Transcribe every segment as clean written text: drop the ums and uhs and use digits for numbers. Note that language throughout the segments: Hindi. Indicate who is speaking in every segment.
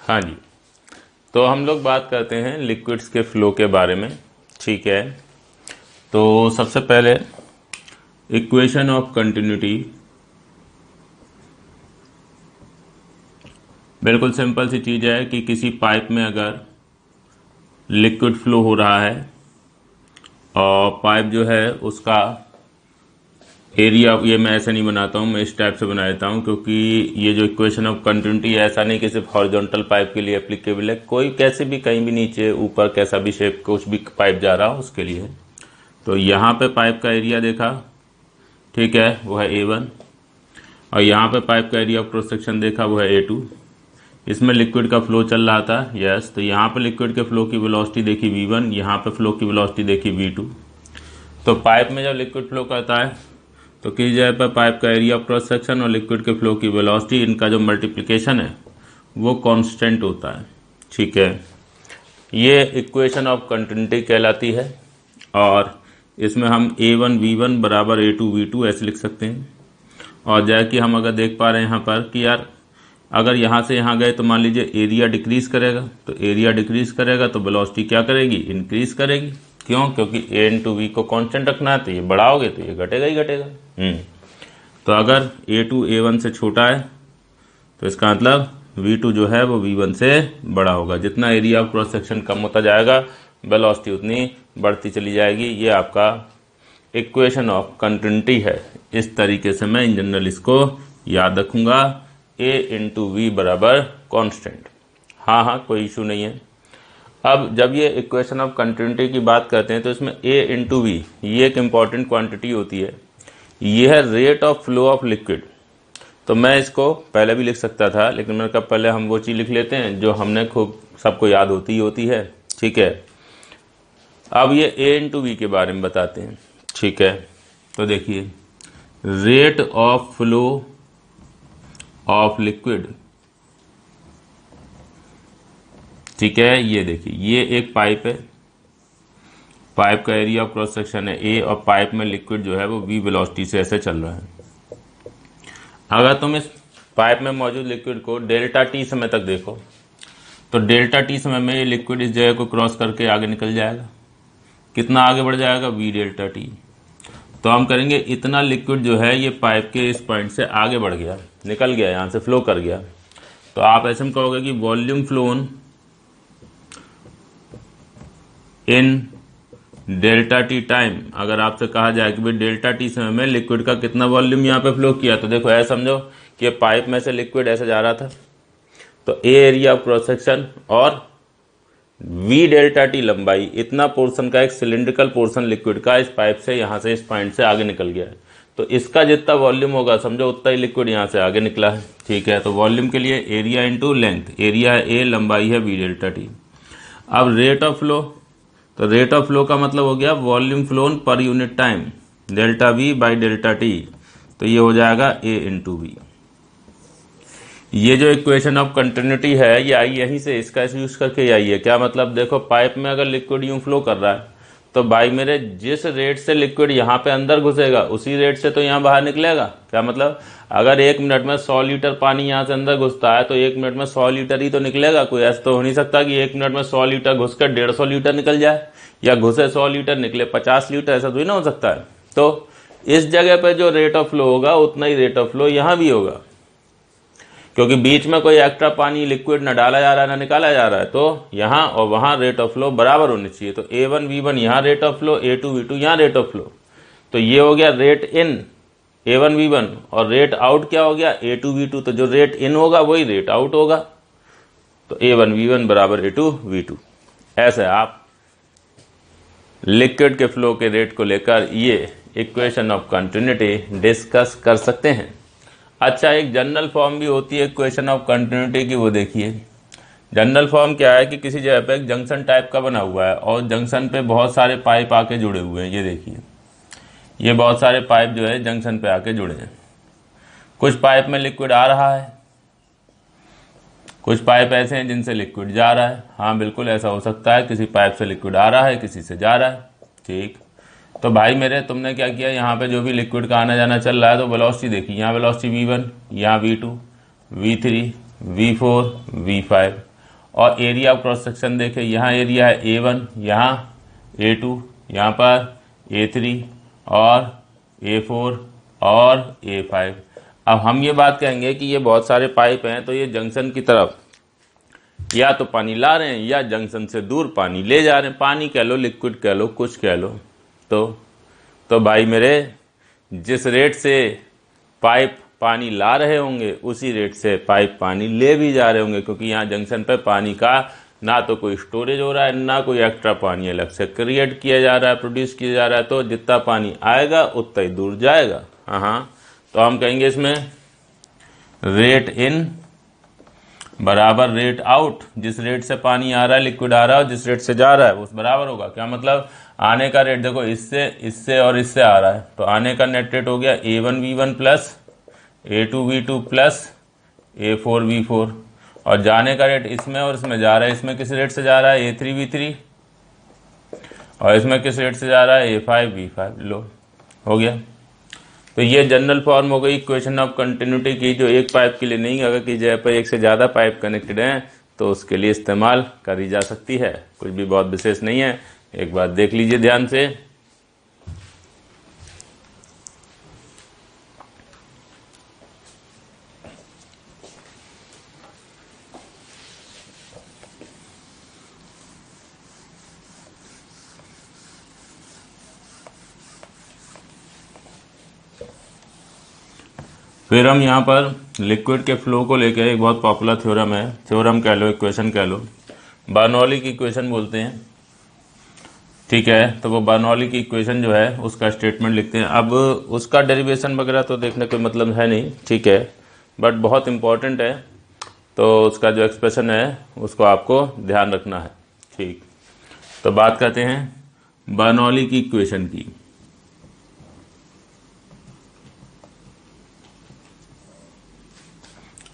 Speaker 1: हाँ जी, तो हम लोग बात करते हैं लिक्विड्स के फ्लो के बारे में। ठीक है, तो सबसे पहले इक्वेशन ऑफ कंटिन्यूटी, बिल्कुल सिंपल सी चीज़ है कि किसी पाइप में अगर लिक्विड फ्लो हो रहा है और पाइप जो है उसका एरिया, ये मैं ऐसे नहीं बनाता हूँ, मैं इस टाइप से बना देता हूँ, क्योंकि ये जो इक्वेशन ऑफ कंटिन्यूटी है ऐसा नहीं कि सिर्फ हॉरिजॉन्टल पाइप के लिए एप्लीकेबल है, कोई कैसे भी कहीं भी नीचे ऊपर कैसा भी शेप कुछ भी पाइप जा रहा हो उसके लिए है। तो यहाँ पे पाइप का एरिया देखा, ठीक है, वो है A1, और यहाँ पे पाइप का एरिया ऑफ क्रॉस सेक्शन देखा, वो है A2। इसमें लिक्विड का फ्लो चल रहा था, यस, तो यहाँ पे लिक्विड के फ्लो की वेलोसिटी देखी V1, यहाँ पे फ्लो की वेलोसिटी देखी V2। तो पाइप में जब लिक्विड फ्लो करता है तो किसी जगह पर पाइप का एरिया ऑफ क्रॉस सेक्शन और लिक्विड के फ्लो की वेलोसिटी, इनका जो मल्टीप्लिकेशन है वो कांस्टेंट होता है। ठीक है, ये इक्वेशन ऑफ कंटिन्यूटी कहलाती है, और इसमें हम A1 V1 बराबर A2 V2 ऐसे लिख सकते हैं। और जैसे कि हम अगर देख पा रहे हैं यहाँ पर कि यार अगर यहाँ से यहाँ गए तो मान लीजिए एरिया डिक्रीज करेगा, तो एरिया डिक्रीज करेगा तो वेलोसिटी क्या करेगी, इंक्रीज करेगी। क्यों? क्योंकि A इंटू वी को कांस्टेंट रखना है, तो ये बढ़ाओगे तो ये घटेगा ही घटेगा। तो अगर A2 A1 से छोटा है तो इसका मतलब V2 जो है वो V1 से बड़ा होगा। जितना एरिया ऑफ क्रॉस सेक्शन कम होता जाएगा वेलोसिटी उतनी बढ़ती चली जाएगी। ये आपका इक्वेशन ऑफ कंटिन्यूटी है। इस तरीके से मैं इन जनरल इसको याद रखूंगा, A इंटू वी बराबर कॉन्स्टेंट। हाँ, कोई इशू नहीं है। अब जब ये इक्वेशन ऑफ कंटिन्यूटी की बात करते हैं तो इसमें A इंटू वी ये एक इम्पॉर्टेंट क्वांटिटी होती है। ये है rate of flow of liquid. तो मैं इसको पहले भी लिख सकता था, लेकिन मैंने कहा पहले हम वो चीज़ लिख लेते हैं जो हमने खूब सबको याद होती है। ठीक है, अब ये A इंटू वी के बारे में बताते हैं। ठीक है, तो देखिए rate of flow of liquid, ठीक है, ये देखिए ये एक पाइप है, पाइप का एरिया ऑफ क्रॉस सेक्शन है A, और पाइप में लिक्विड जो है वो V वेलोसिटी से ऐसे चल रहा है। अगर तुम इस पाइप में मौजूद लिक्विड को डेल्टा T समय तक देखो तो डेल्टा T समय में ये लिक्विड इस जगह को क्रॉस करके आगे निकल जाएगा। कितना आगे बढ़ जाएगा? V delta T। तो हम करेंगे इतना लिक्विड जो है ये पाइप के इस पॉइंट से आगे बढ़ गया, निकल गया, यहाँ से फ्लो कर गया। तो आप ऐसे में कहोगे कि volume flown in delta T time. अगर आपसे कहा जाए कि भाई डेल्टा टी समय में लिक्विड का कितना वॉल्यूम यहाँ पे फ्लो किया, तो देखो ऐसा समझो कि पाइप में से लिक्विड ऐसे जा रहा था, तो ए एरिया ऑफ क्रॉस सेक्शन और वी डेल्टा टी लंबाई, इतना पोर्शन का एक सिलिंड्रिकल पोर्शन लिक्विड का इस पाइप से यहाँ से इस पॉइंट से आगे निकल गया है। तो इसका जितना वॉल्यूम होगा समझो उतना ही लिक्विड यहाँ से आगे निकला है। ठीक है, तो वॉल्यूम के लिए एरिया इंटू लेंथ, एरिया है ए, लंबाई है वी डेल्टा टी। अब रेट ऑफ फ्लो, तो रेट ऑफ फ्लो का मतलब हो गया volume phloem per unit time, delta we by delta T. तो ये हो जाएगा ए इंटू वी। ये जो इक्वेशन ऑफ कंटिन्यूटी है ये आई यहीं से, इसका यूज करके आई है। क्या मतलब? देखो पाइप में अगर लिक्विड यूं फ्लो कर रहा है तो भाई मेरे जिस रेट से लिक्विड यहाँ पे अंदर घुसेगा उसी रेट से तो यहाँ बाहर निकलेगा। क्या मतलब? अगर 1 मिनट में 100 लीटर पानी यहाँ से अंदर घुसता है तो 1 मिनट में 100 लीटर ही तो निकलेगा। कोई ऐसा तो हो नहीं सकता कि 1 मिनट में 100 लीटर घुस कर 150 लीटर निकल जाए, या घुसे 100 लीटर निकले 50 लीटर, ऐसा तो ही ना हो सकता है। तो इस जगह पर जो रेट ऑफ फ्लो होगा उतना ही रेट ऑफ फ्लो यहाँ भी होगा, क्योंकि बीच में कोई एक्स्ट्रा पानी लिक्विड ना डाला जा रहा है ना निकाला जा रहा है। तो यहाँ और वहाँ रेट ऑफ फ्लो बराबर होनी चाहिए। तो A1 V1 यहाँ rate of flow, A2 V2 यहाँ रेट ऑफ फ्लो। तो ये हो गया रेट इन A1 V1, और रेट आउट क्या हो गया? A2 V2। तो जो रेट इन होगा वही रेट आउट होगा। तो A1 V1 बराबर A2 V2। ऐसे आप लिक्विड के फ्लो के रेट को लेकर ये इक्वेशन ऑफ कंटिन्यूटी डिस्कस कर सकते हैं। अच्छा, एक जनरल फॉर्म भी होती है इक्वेशन ऑफ कंटिन्यूटी की, वो देखिए। जनरल फॉर्म क्या है कि किसी जगह पे एक जंक्शन टाइप का बना हुआ है और जंक्शन पे बहुत सारे पाइप आके जुड़े हुए हैं। ये देखिए, ये बहुत सारे पाइप जो है जंक्शन पे आके जुड़े हैं। कुछ पाइप में लिक्विड आ रहा है, कुछ पाइप ऐसे हैं जिनसे लिक्विड जा रहा है। हाँ बिल्कुल ऐसा हो सकता है, किसी पाइप से लिक्विड आ रहा है, किसी से जा रहा है। ठीक, तो भाई मेरे तुमने क्या किया, यहाँ पे जो भी लिक्विड का आना जाना चल रहा है तो वेलोसिटी देखी, यहाँ वेलोसिटी V1, यहाँ V2, V3, V4, V5, और एरिया ऑफ क्रॉस सेक्शन देखें, यहाँ एरिया है A1, यहाँ A2, यहाँ पर A3 और A4 और A5। अब हम ये बात कहेंगे कि ये बहुत सारे पाइप हैं, तो ये जंक्शन की तरफ या तो पानी ला रहे हैं या जंक्शन से दूर पानी ले जा रहे हैं। पानी कह लो, लिक्विड कह लो, कुछ कह लो। तो भाई मेरे, जिस रेट से पाइप पानी ला रहे होंगे उसी रेट से पाइप पानी ले भी जा रहे होंगे, क्योंकि यहाँ जंक्शन पे पानी का ना तो कोई स्टोरेज हो रहा है, ना कोई एक्स्ट्रा पानी अलग से क्रिएट किया जा रहा है, प्रोड्यूस किया जा रहा है। तो जितना पानी आएगा उतना ही दूर जाएगा। हाँ, तो हम कहेंगे इसमें रेट इन बराबर रेट आउट। जिस रेट से पानी आ रहा है, लिक्विड आ रहा है, और जिस रेट से जा रहा है उस बराबर होगा। क्या मतलब, आने का रेट देखो, इससे और इससे आ रहा है, तो आने का नेट रेट हो गया A1V1 plus A2V2 plus A4V4, और जाने का रेट इसमें और इसमें जा रहा है। इसमें किस रेट से जा रहा है, A3V3, और इसमें किस रेट से जा रहा है, A5V5। लो, हो गया। तो ये जनरल फॉर्म हो गई इक्वेशन ऑफ कंटिन्यूटी की, जो एक पाइप के लिए नहीं, अगर कि जगह पर एक से ज़्यादा पाइप कनेक्टेड हैं तो उसके लिए इस्तेमाल करी जा सकती है। कुछ भी बहुत विशेष नहीं है, एक बात देख लीजिए ध्यान से। फिर हम यहाँ पर लिक्विड के फ्लो को लेकर एक बहुत पॉपुलर थ्योरम है, थ्योरम कह लो, इक्वेशन कह लो, बर्नौली की इक्वेशन बोलते हैं। ठीक है, तो वो बर्नौली की इक्वेशन जो है उसका स्टेटमेंट लिखते हैं। अब उसका डेरिवेशन वगैरह तो देखने कोई मतलब है नहीं, ठीक है, बट बहुत इंपॉर्टेंट है, तो उसका जो एक्सप्रेशन है उसको आपको ध्यान रखना है। ठीक, तो बात करते हैं बर्नौली की इक्वेशन की।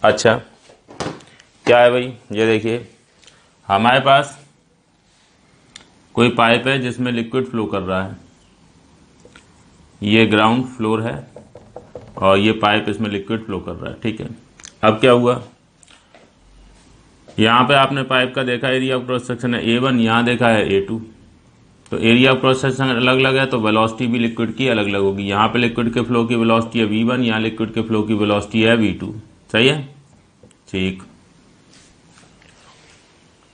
Speaker 1: अच्छा, क्या है भाई, ये देखिए, हमारे पास कोई पाइप है जिसमें लिक्विड फ्लो कर रहा है। ये ग्राउंड फ्लोर है और ये पाइप इसमें लिक्विड फ्लो कर रहा है। ठीक है, अब क्या हुआ, यहाँ पे आपने पाइप का देखा एरिया ऑफ क्रॉस सेक्शन है A1, यहाँ देखा है A2। तो एरिया ऑफ क्रॉस सेक्शन अलग अलग है, तो वेलोसिटी भी लिक्विड की अलग अलग होगी। यहाँ पे लिक्विड के फ्लो की वेलोसिटी है V1, यहाँ लिक्विड के फ्लो की वेलोसिटी है V2। सही है, ठीक।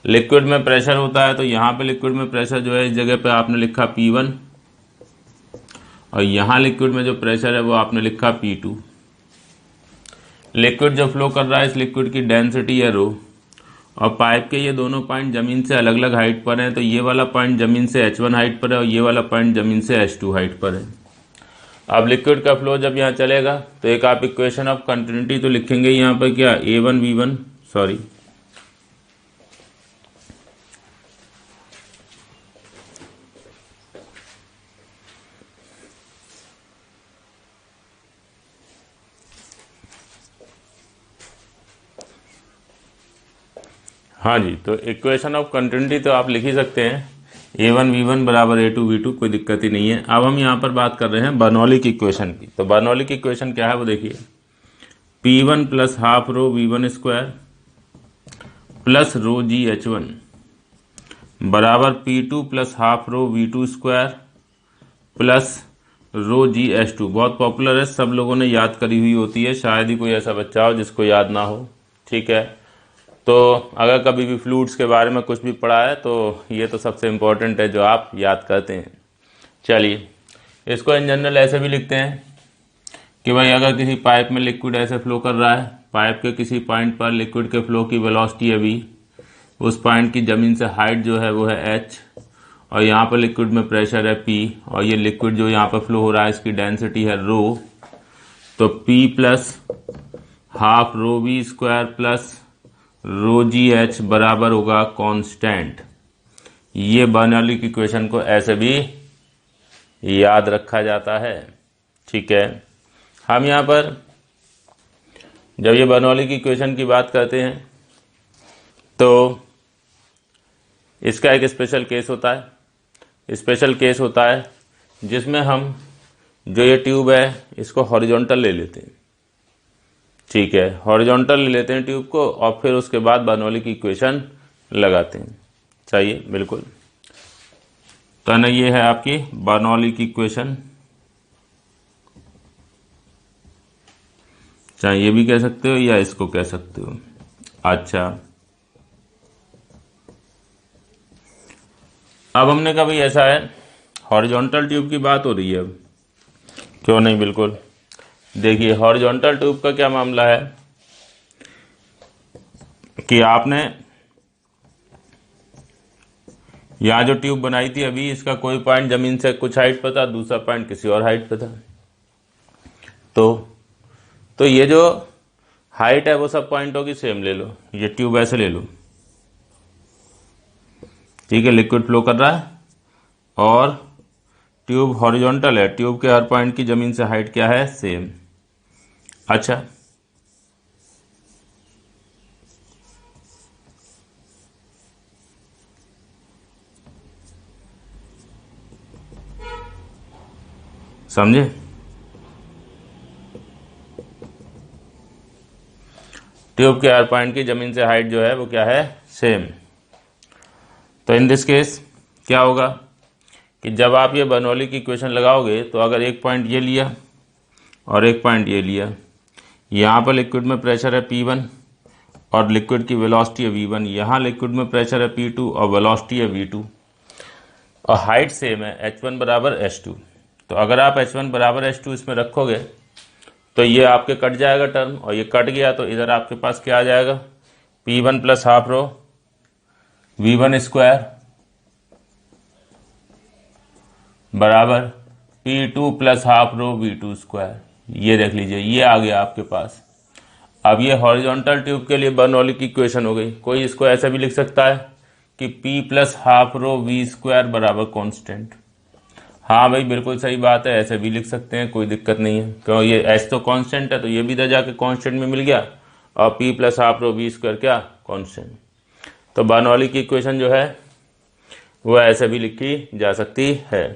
Speaker 1: लिक्विड में प्रेशर होता है, तो यहाँ पे लिक्विड में प्रेशर जो है इस जगह पे आपने लिखा P1, और यहाँ लिक्विड में जो प्रेशर है वो आपने लिखा P2। लिक्विड जो फ्लो कर रहा है, इस लिक्विड की डेंसिटी है रो, और पाइप के ये दोनों पॉइंट जमीन से अलग अलग हाइट पर हैं। तो ये वाला पॉइंट जमीन से H1 हाइट पर है और ये वाला पॉइंट जमीन से H2 हाइट पर है। अब लिक्विड का फ्लो जब यहाँ चलेगा तो एक आप इक्वेशन ऑफ कंटिन्यूटी तो लिखेंगे यहाँ पर, क्या, A1V1, सॉरी, हाँ जी, तो इक्वेशन ऑफ कंटिन्यूटी तो आप लिख ही सकते हैं, A1V1 बराबर A2V2, कोई दिक्कत ही नहीं है। अब हम यहाँ पर बात कर रहे हैं बर्नौली की इक्वेशन की। तो बर्नौली की इक्वेशन क्या है वो देखिए, P1 plus half rho V1 square plus रो GH1 बराबर P2 plus half rho V2 square plus रो GH2। बहुत पॉपुलर है, सब लोगों ने याद करी हुई होती है, शायद ही कोई ऐसा बच्चा हो जिसको याद ना हो। ठीक है, तो अगर कभी भी फ्लूइड्स के बारे में कुछ भी पढ़ा है तो ये तो सबसे इम्पोर्टेंट है जो आप याद करते हैं। चलिए, इसको इन जनरल ऐसे भी लिखते हैं कि भाई अगर किसी पाइप में लिक्विड ऐसे फ्लो कर रहा है, पाइप के किसी पॉइंट पर लिक्विड के फ्लो की वेलोसिटी है V, उस पॉइंट की ज़मीन से हाइट जो है वो है H, और यहाँ पर लिक्विड में प्रेशर है P, और ये लिक्विड जो यहाँ पर फ्लो हो रहा है इसकी डेंसिटी है रो। तो P plus half rho V square plus रो GH बराबर होगा कांस्टेंट। ये बर्नौली की इक्वेशन को ऐसे भी याद रखा जाता है। ठीक है, हम यहाँ पर जब ये बर्नौली की इक्वेशन की बात करते हैं तो इसका एक स्पेशल केस होता है। स्पेशल केस होता है जिसमें हम जो ये ट्यूब है इसको हॉरिजॉन्टल ले लेते हैं। ठीक है, हॉरिजॉन्टल ले लेते हैं ट्यूब को, और फिर उसके बाद बर्नौली की इक्वेशन लगाते हैं। चाहिए बिल्कुल। तो ना ये है आपकी बर्नौली की इक्वेशन, चाहे ये भी कह सकते हो या इसको कह सकते हो। अच्छा, अब हमने कहा भाई ऐसा है, हॉरिजॉन्टल ट्यूब की बात हो रही है अब, क्यों नहीं, बिल्कुल। देखिए हॉरिजॉन्टल ट्यूब का क्या मामला है कि आपने यहाँ जो ट्यूब बनाई थी अभी, इसका कोई पॉइंट जमीन से कुछ हाइट पर था, दूसरा पॉइंट किसी और हाइट पर था। तो ये जो हाइट है वो सब पॉइंटों की सेम ले लो। ये ट्यूब ऐसे ले लो, ठीक है, लिक्विड फ्लो कर रहा है और ट्यूब हॉरिजॉन्टल है, ट्यूब के हर पॉइंट की जमीन से हाइट क्या है, सेम। अच्छा, समझे? ट्यूब के हर पॉइंट की जमीन से हाइट जो है वो क्या है, सेम। तो इन दिस केस क्या होगा कि जब आप ये बर्नौली की इक्वेशन लगाओगे तो अगर एक पॉइंट ये लिया और एक पॉइंट ये लिया, यहाँ पर लिक्विड में प्रेशर है P1 और लिक्विड की वेलोसिटी है V1, यहाँ लिक्विड में प्रेशर है P2 और वेलोसिटी है V2 और हाइट सेम है H1 बराबर H2। तो अगर आप H1 बराबर H2 इसमें रखोगे तो ये आपके कट जाएगा टर्म, और ये कट गया तो इधर आपके पास क्या आ जाएगा, P1 plus half rho V1 square बराबर P2 plus half rho V2 square. ये देख लीजिए, ये आ गया आपके पास। अब ये हॉरिजॉन्टल ट्यूब के लिए बर्नौली की इक्वेशन हो गई। कोई इसको ऐसा भी लिख सकता है कि P plus half rho V square बराबर कॉन्स्टेंट। हाँ भाई बिल्कुल सही बात है, ऐसे भी लिख सकते हैं, कोई दिक्कत नहीं है, क्यों, ये एस तो कांस्टेंट है तो ये भी इधर जाके कांस्टेंट में मिल गया और P plus half rho V square क्या, कांस्टेंट। तो बर्नौली की इक्वेशन जो है वो ऐसे भी लिखी जा सकती है।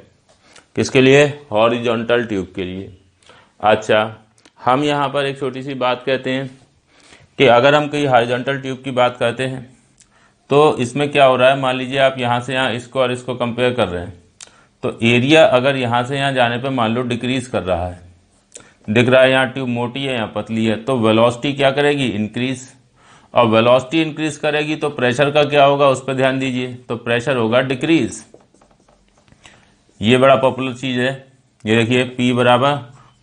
Speaker 1: किसके लिए, हॉरिजॉन्टल ट्यूब के लिए। अच्छा, हम यहाँ पर एक छोटी सी बात कहते हैं कि अगर हम कहीं हॉरिजॉन्टल ट्यूब की बात करते हैं तो इसमें क्या हो रहा है, मान लीजिए आप यहाँ से यहाँ इसको और इसको कंपेयर कर रहे हैं, तो एरिया अगर यहाँ से यहाँ जाने पे मान लो डिक्रीज कर रहा है, दिख रहा है यहाँ ट्यूब मोटी है यहाँ पतली है, तो वेलोसिटी क्या करेगी, इंक्रीज। और वेलोसिटी इंक्रीज करेगी तो प्रेशर का क्या होगा, उस पर ध्यान दीजिए, तो प्रेशर होगा डिक्रीज। ये बड़ा पॉपुलर चीज है, ये देखिए P बराबर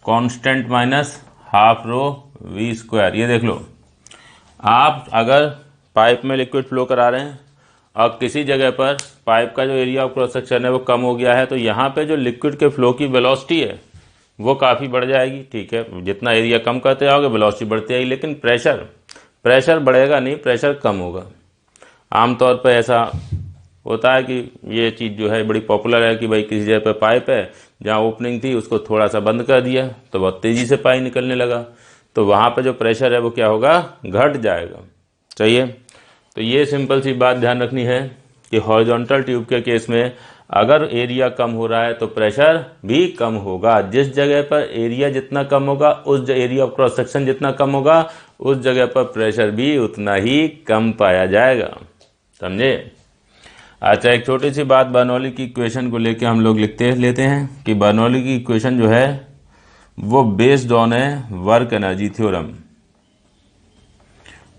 Speaker 1: constant minus half rho V square. ये देख लो, आप अगर पाइप में लिक्विड फ्लो करा रहे हैं और किसी जगह पर पाइप का जो एरिया ऑफ क्रॉस सेक्शन है वो कम हो गया है, तो यहाँ पे जो लिक्विड के फ्लो की वेलोसिटी है वो काफ़ी बढ़ जाएगी, ठीक है। जितना एरिया कम करते जाओगे वेलोसिटी बढ़ती आएगी, लेकिन प्रेशर बढ़ेगा नहीं, प्रेशर कम होगा। आमतौर पर ऐसा होता है कि ये चीज़ जो है बड़ी पॉपुलर है कि भाई किसी जगह पर पाइप है, जहाँ ओपनिंग थी उसको थोड़ा सा बंद कर दिया तो बहुत तेज़ी से पानी निकलने लगा, तो वहाँ पर जो प्रेशर है वो क्या होगा, घट जाएगा। चाहिए, तो ये सिंपल सी बात ध्यान रखनी है कि हॉरिजॉन्टल ट्यूब के केस में अगर एरिया कम हो रहा है तो प्रेशर भी कम होगा। जिस जगह पर एरिया जितना कम होगा, उस एरिया ऑफ क्रॉस सेक्शन जितना कम होगा, उस जगह पर प्रेशर भी उतना ही कम पाया जाएगा। समझे? अच्छा, एक छोटी सी बात बर्नौली की इक्वेशन को लेके हम लोग लेते हैं कि बर्नौली की इक्वेशन जो है वो बेस्ड ऑन है वर्क एनर्जी थ्योरम।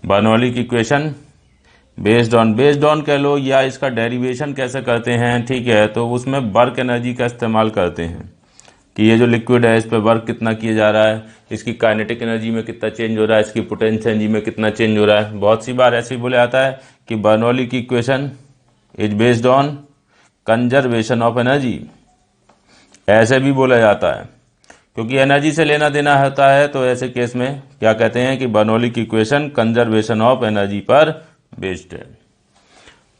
Speaker 1: बर्नौली की इक्वेशन बेस्ड ऑन कह लो या इसका डेरिवेशन कैसे करते हैं, ठीक है, तो उसमें वर्क एनर्जी का इस्तेमाल करते हैं कि ये जो लिक्विड है इस पर वर्क कितना किया जा रहा है, इसकी काइनेटिक एनर्जी में कितना चेंज हो रहा है, इसकी पोटेंशियल एनर्जी में कितना चेंज हो रहा है। बहुत सी बार ऐसे ही बोला जाता है कि बर्नौली की equation is based on conservation of energy, ऐसे भी बोला जाता है, क्योंकि एनर्जी से लेना देना होता है। तो ऐसे केस में क्या कहते हैं कि बर्नौली की इक्वेशन कंजर्वेशन ऑफ एनर्जी पर बेस्ड है।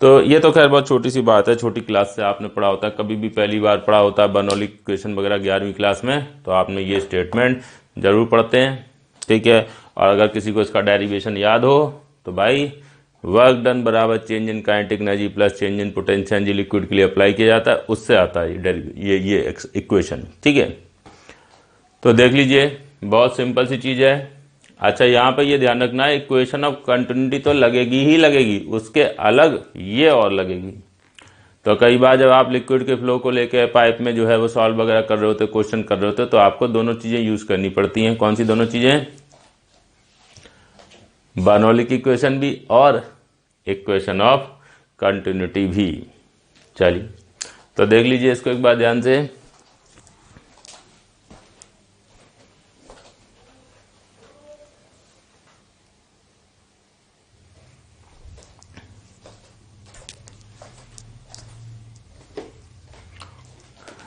Speaker 1: तो ये तो खैर बहुत छोटी सी बात है, छोटी क्लास से आपने पढ़ा होता है, कभी भी पहली बार पढ़ा होता है बर्नौली की इक्वेशन वगैरह 11वीं क्लास में, तो आपने ये स्टेटमेंट जरूर पढ़ते हैं, ठीक है। और अगर किसी को इसका डेरिवेशन याद हो तो भाई वर्क डन बराबर change in kinetic energy plus change in potential energy liquid के लिए अप्लाई किया जाता है, उससे आता है ये इक्वेशन, ठीक है। तो देख लीजिए, बहुत सिंपल सी चीज़ है। अच्छा, यहाँ पे ये ध्यान रखना है, इक्वेशन ऑफ कंटिन्यूटी तो लगेगी ही लगेगी, उसके अलग ये और लगेगी। तो कई बार जब आप लिक्विड के फ्लो को लेके पाइप में जो है वो सॉल्व वगैरह कर रहे होते, क्वेश्चन कर रहे होते, तो आपको दोनों चीज़ें यूज़ करनी पड़ती हैं। कौन सी दोनों चीज़ें? बर्नौली की इक्वेशन भी और इक्वेशन ऑफ कंटिन्यूटी भी। चलिए तो देख लीजिए इसको एक बार ध्यान से।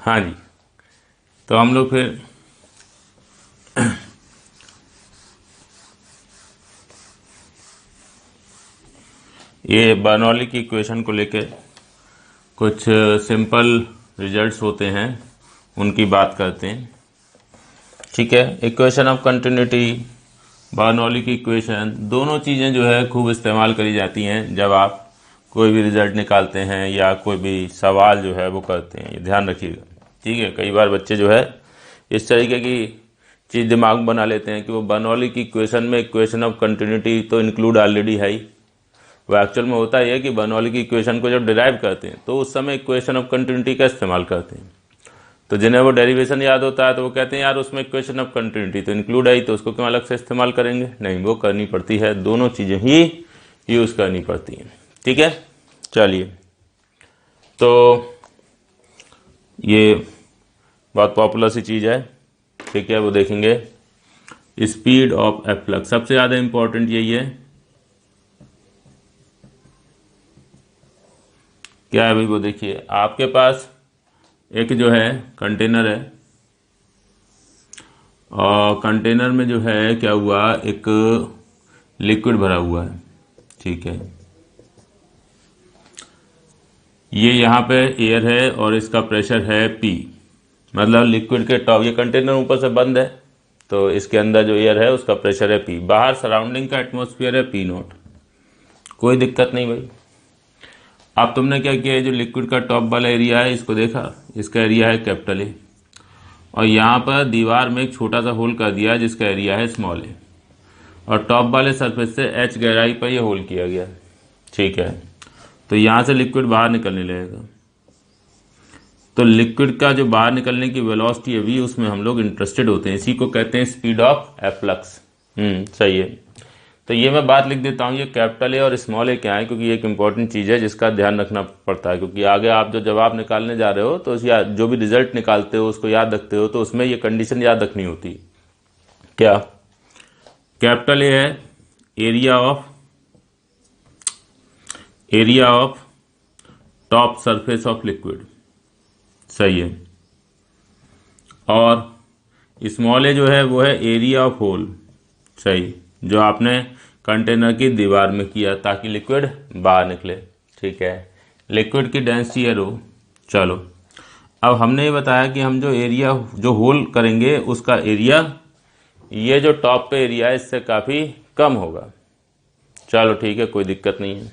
Speaker 1: हाँ जी, तो हम लोग फिर ये बर्नौली की इक्वेशन को लेके कुछ सिंपल रिजल्ट्स होते हैं, उनकी बात करते हैं। ठीक है, इक्वेशन ऑफ कंटिन्यूटी, बर्नौली की इक्वेशन, दोनों चीज़ें जो है खूब इस्तेमाल करी जाती हैं जब आप कोई भी रिजल्ट निकालते हैं या कोई भी सवाल जो है वो करते हैं, ये ध्यान रखिएगा। ठीक है, कई बार बच्चे जो है इस तरीके की चीज़ दिमाग में बना लेते हैं कि वो बर्नौली की इक्वेशन में इक्वेशन ऑफ कंटिन्यूटी तो इंक्लूड ऑलरेडी है ही। वो एक्चुअल में होता है कि बर्नौली की इक्वेशन को जब डिराइव करते हैं तो उस समय इक्वेशन ऑफ कंटिन्यूटी का इस्तेमाल करते हैं। तो जिन्हें वो डेरिवेशन याद होता है तो वो कहते हैं यार उसमें इक्वेशन ऑफ कंटिन्यूटी तो इंक्लूड है, तो उसको क्यों अलग से इस्तेमाल करेंगे? नहीं, वो करनी पड़ती है, दोनों चीज़ें ही यूज़ करनी पड़ती हैं। ठीक है, चलिए तो ये बहुत पॉपुलर सी चीज़ है। ठीक है, वो देखेंगे स्पीड ऑफ एफ्लक्स, सबसे ज़्यादा इंपॉर्टेंट यही है। क्या है भाई? वो देखिए आपके पास एक जो है कंटेनर है और कंटेनर में जो है क्या हुआ, एक लिक्विड भरा हुआ है। ठीक है, ये यहाँ पे एयर है और इसका प्रेशर है P, मतलब लिक्विड के टॉप, ये कंटेनर ऊपर से बंद है तो इसके अंदर जो एयर है उसका प्रेशर है P, बाहर सराउंडिंग का एटमॉस्फेयर है P0, कोई दिक्कत नहीं भाई। अब तुमने क्या किया, जो लिक्विड का टॉप वाला एरिया है इसको देखा, इसका एरिया है कैपिटल ए, और यहाँ पर दीवार में एक छोटा सा होल कर दिया जिसका एरिया है स्मॉल ए, और टॉप वाले सरफेस से h गहराई पर ये होल किया गया। ठीक है, तो यहाँ से लिक्विड बाहर निकलने लगेगा, तो लिक्विड का जो बाहर निकलने की वेलोसिटी है v, उसमें हम लोग इंटरेस्टेड होते हैं, इसी को कहते हैं स्पीड ऑफ एफ्लक्स। सही है, तो ये मैं बात लिख देता हूँ, ये कैपिटल ए और स्मॉल ए क्या है, क्योंकि ये एक इंपॉर्टेंट चीज़ है जिसका ध्यान रखना पड़ता है, क्योंकि आगे आप जो जवाब निकालने जा रहे हो तो या जो भी रिजल्ट निकालते हो उसको याद रखते हो तो उसमें ये कंडीशन याद रखनी होती है। क्या? कैपिटल ए है area of top surface of liquid, सही है, और स्मॉल ए जो है वो है एरिया ऑफ होल, सही, जो आपने कंटेनर की दीवार में किया ताकि लिक्विड बाहर निकले। ठीक है, लिक्विड की डेंसिटी है रो। चलो अब हमने ये बताया कि हम जो एरिया जो होल करेंगे उसका एरिया, ये जो टॉप पे एरिया है इससे काफ़ी कम होगा। चलो ठीक है, कोई दिक्कत नहीं है,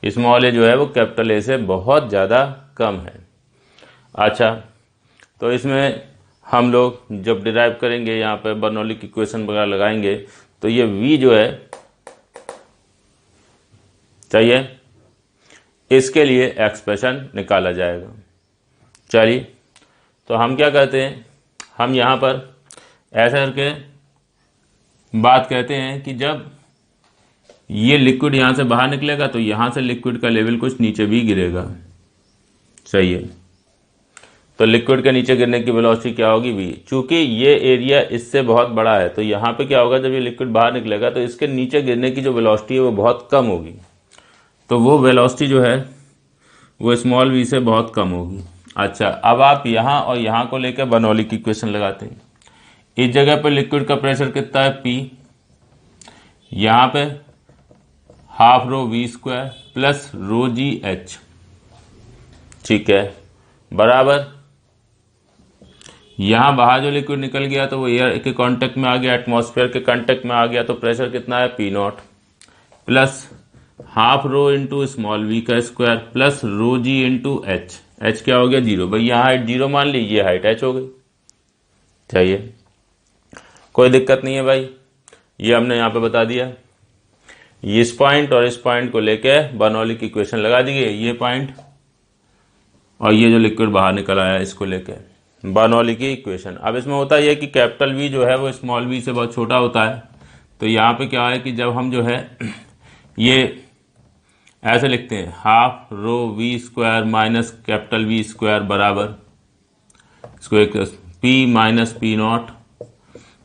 Speaker 1: स्मॉल ए जो है वो कैपिटल ए से बहुत ज़्यादा कम है। अच्छा, तो इसमें हम लोग जब डिराइव करेंगे यहाँ पे बर्नौली की इक्वेशन वगैरह लगाएंगे तो ये v जो है चाहिए, इसके लिए एक्सप्रेशन निकाला जाएगा। चलिए तो हम क्या करते हैं, हम यहाँ पर ऐसा करके बात कहते हैं कि जब ये लिक्विड यहाँ से बाहर निकलेगा तो यहाँ से लिक्विड का लेवल कुछ नीचे भी गिरेगा। सही है, तो लिक्विड के नीचे गिरने की वेलोसिटी क्या होगी v, चूंकि ये एरिया इससे बहुत बड़ा है तो यहाँ पे क्या होगा, जब ये लिक्विड बाहर निकलेगा तो इसके नीचे गिरने की जो वेलोसिटी है वो बहुत कम होगी, तो वो वेलोसिटी जो है वो स्मॉल v से बहुत कम होगी। अच्छा, अब आप यहाँ और यहाँ को लेकर बर्नौली की इक्वेशन लगाते हैं। इस जगह पर लिक्विड का प्रेशर कितना है P, यहाँ पे half rho v square plus rho g H, ठीक है, बराबर यहाँ बाहर जो लिक्विड निकल गया तो वो एयर के कांटेक्ट में आ गया, एटमॉस्फेयर के कांटेक्ट में आ गया, तो प्रेशर कितना है P0 plus half rho into small v का स्क्वायर प्लस रो जी इंटू एच, एच क्या हो गया 0, भाई यहाँ हाइट 0 मान लीजिए, हाइट h हो गई। चाहिए, कोई दिक्कत नहीं है भाई। ये हमने यहाँ पे बता दिया। इस पॉइंट और इस पॉइंट को लेके बर्नौली की इक्वेशन लगा दी गई, ये पॉइंट और ये जो लिक्विड बाहर निकल आया इसको लेके बर्नौली की इक्वेशन। अब इसमें होता यह है कि कैपिटल वी जो है वो स्मॉल वी से बहुत छोटा होता है। तो यहाँ पे क्या है कि जब हम जो है ये ऐसे लिखते हैं, half rho v square minus capital V square बराबर इसको एक P minus P naught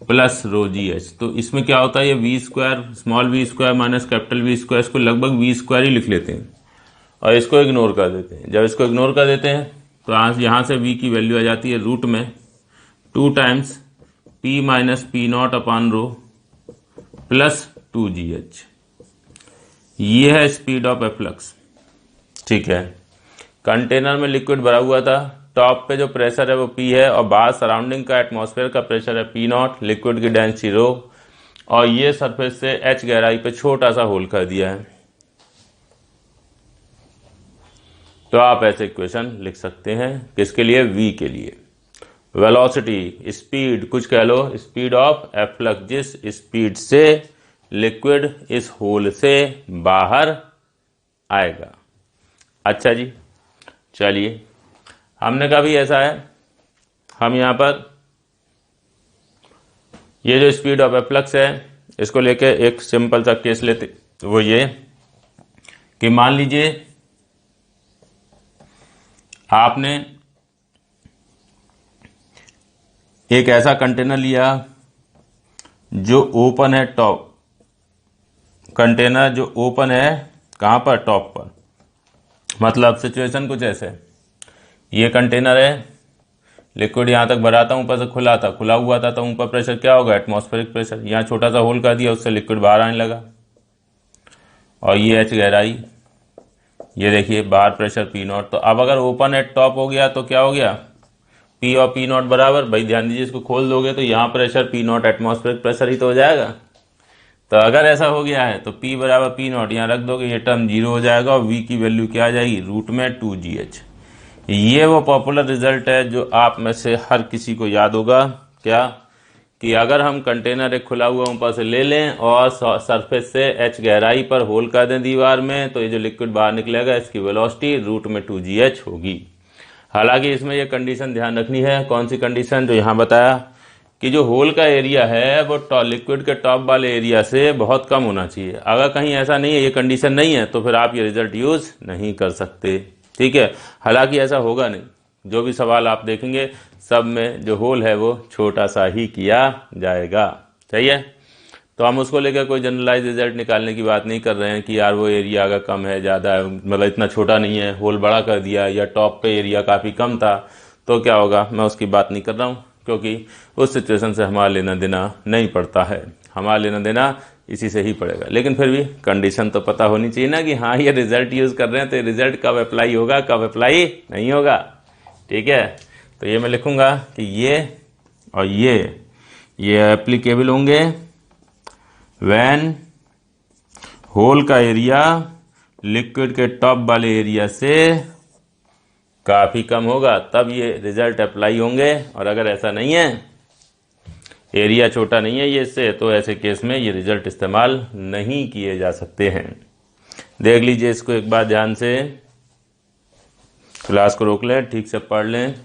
Speaker 1: plus rho g h. तो इसमें क्या होता है, ये v square small v square minus capital V square, इसको लगभग वी स्क्वायर ही लिख लेते हैं और इसको इग्नोर कर देते हैं। जब इसको इग्नोर कर देते हैं तो यहाँ से v की वैल्यू आ जाती है रूट में 2 times p minus P not upon rho plus 2gh। ये है स्पीड ऑफ एफ्लक्स। ठीक है, कंटेनर में लिक्विड भरा हुआ था, टॉप पे जो प्रेशर है वो p है और बाहर सराउंडिंग का एटमॉस्फेयर का प्रेशर है p नॉट, लिक्विड की डेंसिटी रो, और ये सरफेस से h गहराई पे छोटा सा होल कर दिया है। तो आप ऐसे इक्वेशन लिख सकते हैं किसके लिए, v के लिए। वेलोसिटी स्पीड, कुछ कह लो, स्पीड ऑफ एफ्लक्स, जिस स्पीड से लिक्विड इस होल से बाहर आएगा। अच्छा जी, चलिए हमने कहा भी ऐसा है, हम यहाँ पर ये जो स्पीड ऑफ एफ्लक्स है इसको लेके एक सिंपल सा केस लेते, वो ये कि मान लीजिए आपने एक ऐसा कंटेनर लिया जो ओपन है, टॉप कंटेनर जो ओपन है कहाँ पर, टॉप पर। मतलब सिचुएशन कुछ ऐसे, ये कंटेनर है, लिक्विड यहाँ तक भरा था, ऊपर से खुला था, खुला हुआ था, तो ऊपर प्रेशर क्या होगा, एटमॉस्फेरिक प्रेशर। यहाँ छोटा सा होल कर दिया, उससे लिक्विड बाहर आने लगा और ये h गहराई, ये देखिए बाहर प्रेशर पी नॉट। तो अब अगर ओपन एट टॉप हो गया तो क्या हो गया, पी और पी नॉट बराबर, भाई ध्यान दीजिए इसको खोल दोगे तो यहाँ pressure P not atmospheric pressure ही तो हो जाएगा। तो अगर ऐसा हो गया है तो P बराबर पी नॉट यहाँ रख दोगे, ये टर्म 0 हो जाएगा और V की वैल्यू क्या आ जाएगी, रूट में 2gh। ये वो पॉपुलर रिजल्ट है जो आप में से हर किसी को याद होगा, क्या कि अगर हम कंटेनर एक खुला हुआ ऊपर से ले लें और सरफेस से h गहराई पर होल कर दें दीवार में, तो ये जो लिक्विड बाहर निकलेगा इसकी वेलोसिटी रूट में 2gh होगी। हालांकि इसमें यह कंडीशन ध्यान रखनी है, कौन सी कंडीशन, जो यहाँ बताया कि जो होल का एरिया है वो लिक्विड के टॉप वाले एरिया से बहुत कम होना चाहिए। अगर कहीं ऐसा नहीं है, ये कंडीशन नहीं है, तो फिर आप ये रिजल्ट यूज़ नहीं कर सकते। ठीक है, हालांकि ऐसा होगा नहीं, जो भी सवाल आप देखेंगे सब में जो होल है वो छोटा सा ही किया जाएगा। सही है, तो हम उसको लेकर कोई जनरलाइज रिजल्ट निकालने की बात नहीं कर रहे हैं कि यार वो एरिया अगर कम है, ज़्यादा है, मतलब इतना छोटा नहीं है, होल बड़ा कर दिया, या टॉप पे एरिया काफ़ी कम था तो क्या होगा, मैं उसकी बात नहीं कर रहा हूँ, क्योंकि उस सिचुएशन से हमारा लेना देना नहीं पड़ता है, हमारा लेना देना इसी से ही पड़ेगा। लेकिन फिर भी कंडीशन तो पता होनी चाहिए ना कि हाँ ये रिजल्ट यूज़ कर रहे हैं, तो रिजल्ट कब अप्लाई होगा, कब अप्लाई नहीं होगा। ठीक है, तो ये मैं लिखूँगा कि ये और ये एप्लीकेबल होंगे व्हेन होल का एरिया लिक्विड के टॉप वाले एरिया से काफ़ी कम होगा, तब ये रिजल्ट अप्लाई होंगे। और अगर ऐसा नहीं है, एरिया छोटा नहीं है ये इससे, तो ऐसे केस में ये रिजल्ट इस्तेमाल नहीं किए जा सकते हैं। देख लीजिए इसको एक बार ध्यान से, क्लास को रोक लें, ठीक से पढ़ लें।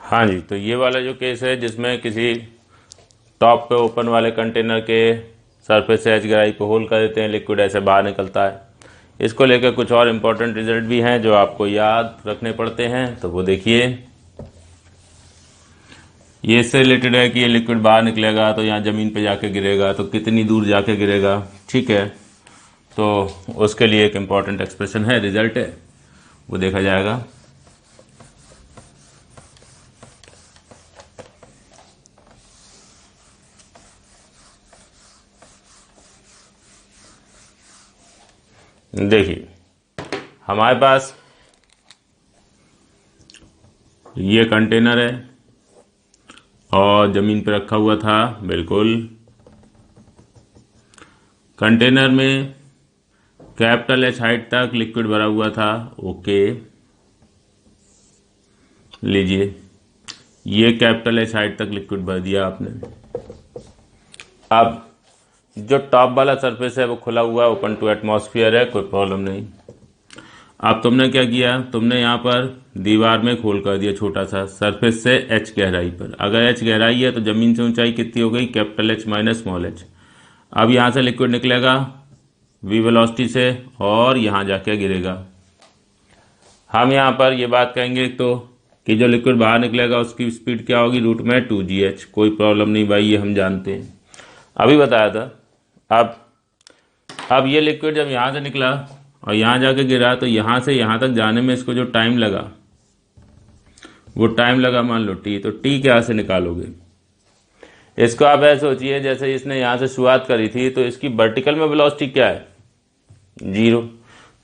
Speaker 1: हाँ जी, तो ये वाला जो केस है जिसमें किसी टॉप पे ओपन वाले कंटेनर के सरफेस से एच गहराई पे होल कर देते हैं, लिक्विड ऐसे बाहर निकलता है, इसको लेकर कुछ और इम्पोर्टेंट रिजल्ट भी हैं जो आपको याद रखने पड़ते हैं। तो वो देखिए, ये इससे रिलेटेड है कि ये लिक्विड बाहर निकलेगा तो यहाँ ज़मीन पे जाके गिरेगा, तो कितनी दूर जाके गिरेगा। ठीक है, तो उसके लिए एक इम्पॉर्टेंट एक्सप्रेशन है, रिजल्ट है, वो देखा जाएगा। देखिए हमारे पास ये कंटेनर है और ज़मीन पे रखा हुआ था, बिल्कुल कंटेनर में कैपिटल एच हाइट तक लिक्विड भरा हुआ था। ओके, लीजिए, ये कैपिटल एच हाइट तक लिक्विड भर दिया आपने। अब जो टॉप वाला सरफेस है वो खुला हुआ है, ओपन टू एटमॉस्फेयर है, कोई प्रॉब्लम नहीं। अब तुमने क्या किया, तुमने यहाँ पर दीवार में खोल कर दिया छोटा सा सरफेस से एच गहराई पर। अगर एच गहराई है तो ज़मीन से ऊंचाई कितनी हो गई, capital H minus small H. अब यहाँ से लिक्विड निकलेगा वी वेलोसिटी से और यहाँ जाके गिरेगा। हम यहाँ पर ये बात कहेंगे तो कि जो लिक्विड बाहर निकलेगा उसकी स्पीड क्या होगी, रूट में 2gh। कोई प्रॉब्लम नहीं भाई, ये हम जानते हैं, अभी बताया था। अब ये लिक्विड जब यहाँ से निकला और यहाँ जाके गिरा तो यहाँ से यहाँ तक जाने में इसको जो टाइम लगा वो टाइम लगा मान लो t। तो t क्या से निकालोगे, इसको आप ऐसे सोचिए जैसे इसने यहाँ से शुरुआत करी थी तो इसकी वर्टिकल में वेलोसिटी क्या है, 0।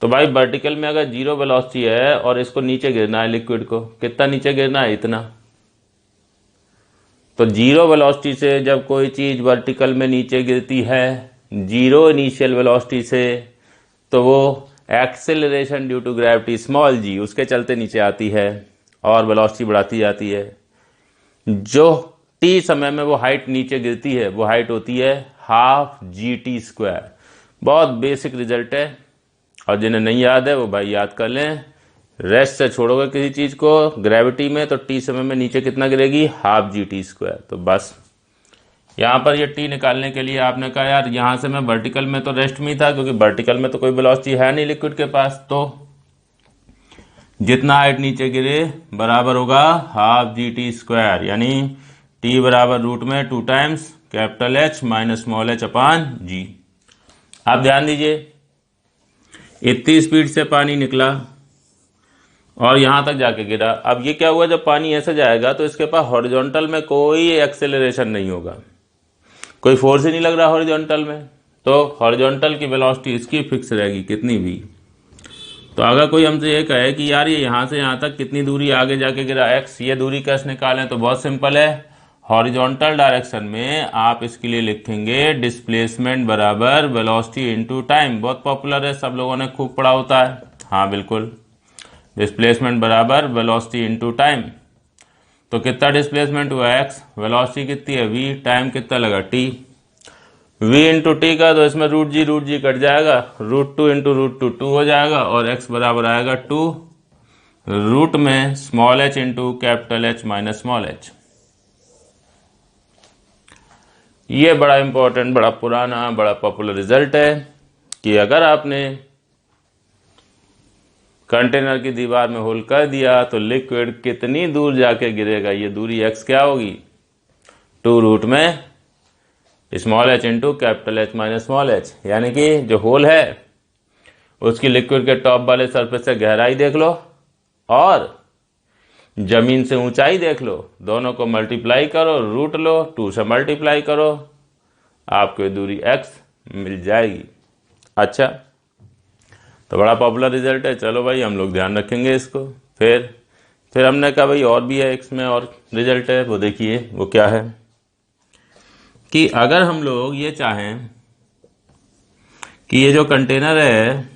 Speaker 1: तो भाई वर्टिकल में अगर 0 वेलोसिटी है और इसको नीचे गिरना है, लिक्विड को कितना नीचे गिरना है, इतना। तो 0 वेलोसिटी से जब कोई चीज़ वर्टिकल में नीचे गिरती है 0 इनिशियल वेलोसिटी से, तो वो acceleration due to gravity small g उसके चलते नीचे आती है और वेलोसिटी बढ़ाती जाती है। जो t समय में वो हाइट नीचे गिरती है वो हाइट होती है ½ g t²। बहुत बेसिक रिजल्ट है और जिन्हें नहीं याद है वो भाई याद कर लें। रेस्ट से छोड़ोगे किसी चीज़ को ग्रेविटी में तो t समय में नीचे कितना गिरेगी, ½ g t²। तो बस यहाँ पर ये t निकालने के लिए आपने कहा यार यहाँ से मैं वर्टिकल में तो रेस्ट में ही था, क्योंकि वर्टिकल में तो कोई वेलोसिटी है नहीं लिक्विड के पास, तो जितना हाइट नीचे गिरे बराबर होगा ½ g t², यानी t बराबर रूट में 2 times capital H minus small h अपान g। आप ध्यान दीजिए, इतनी स्पीड से पानी निकला और यहाँ तक जाके गिरा। अब ये क्या हुआ, जब पानी ऐसे जाएगा तो इसके पास हॉरिजॉन्टल में कोई एक्सेलरेशन नहीं होगा, कोई फोर्स ही नहीं लग रहा हॉरिजॉन्टल में, तो हॉरिजॉन्टल की वेलोसिटी इसकी फिक्स रहेगी कितनी भी। तो अगर कोई हमसे ये कहे कि यार ये यहाँ से यहाँ तक कितनी दूरी आगे जाके गिरा x, ये दूरी कैसे निकालें, तो बहुत सिंपल है। हॉरिजॉन्टल डायरेक्शन में आप इसके लिए लिखेंगे डिस्प्लेसमेंट बराबर वेलोसिटी इनटू टाइम। बहुत पॉपुलर है, सब लोगों ने खूब पढ़ा होता है। हाँ बिल्कुल, डिस्प्लेसमेंट बराबर वेलोसिटी इनटू टाइम। तो कितना डिस्प्लेसमेंट हुआ x, वेलोसिटी कितनी है v, टाइम कितना लगा t। v इंटू टी का तो इसमें रूट जी कट जाएगा, √2 इंटू √2 2 हो जाएगा और x बराबर आएगा 2 रूट में small h into capital H minus small h। ये बड़ा इंपॉर्टेंट, बड़ा पुराना, बड़ा पॉपुलर रिजल्ट है कि अगर आपने कंटेनर की दीवार में होल कर दिया तो लिक्विड कितनी दूर जाके गिरेगा, ये दूरी x क्या होगी, 2 रूट में small h into capital H minus small h। यानी कि जो होल है उसकी लिक्विड के टॉप वाले सरफेस से गहराई देख लो और जमीन से ऊंचाई देख लो, दोनों को मल्टीप्लाई करो, रूट लो, 2 से मल्टीप्लाई करो, आपको दूरी x मिल जाएगी। अच्छा, तो बड़ा पॉपुलर रिजल्ट है, चलो भाई हम लोग ध्यान रखेंगे इसको। फिर हमने कहा भाई और भी है इसमें और रिजल्ट है, वो देखिए वो क्या है कि अगर हम लोग ये चाहें कि ये जो कंटेनर है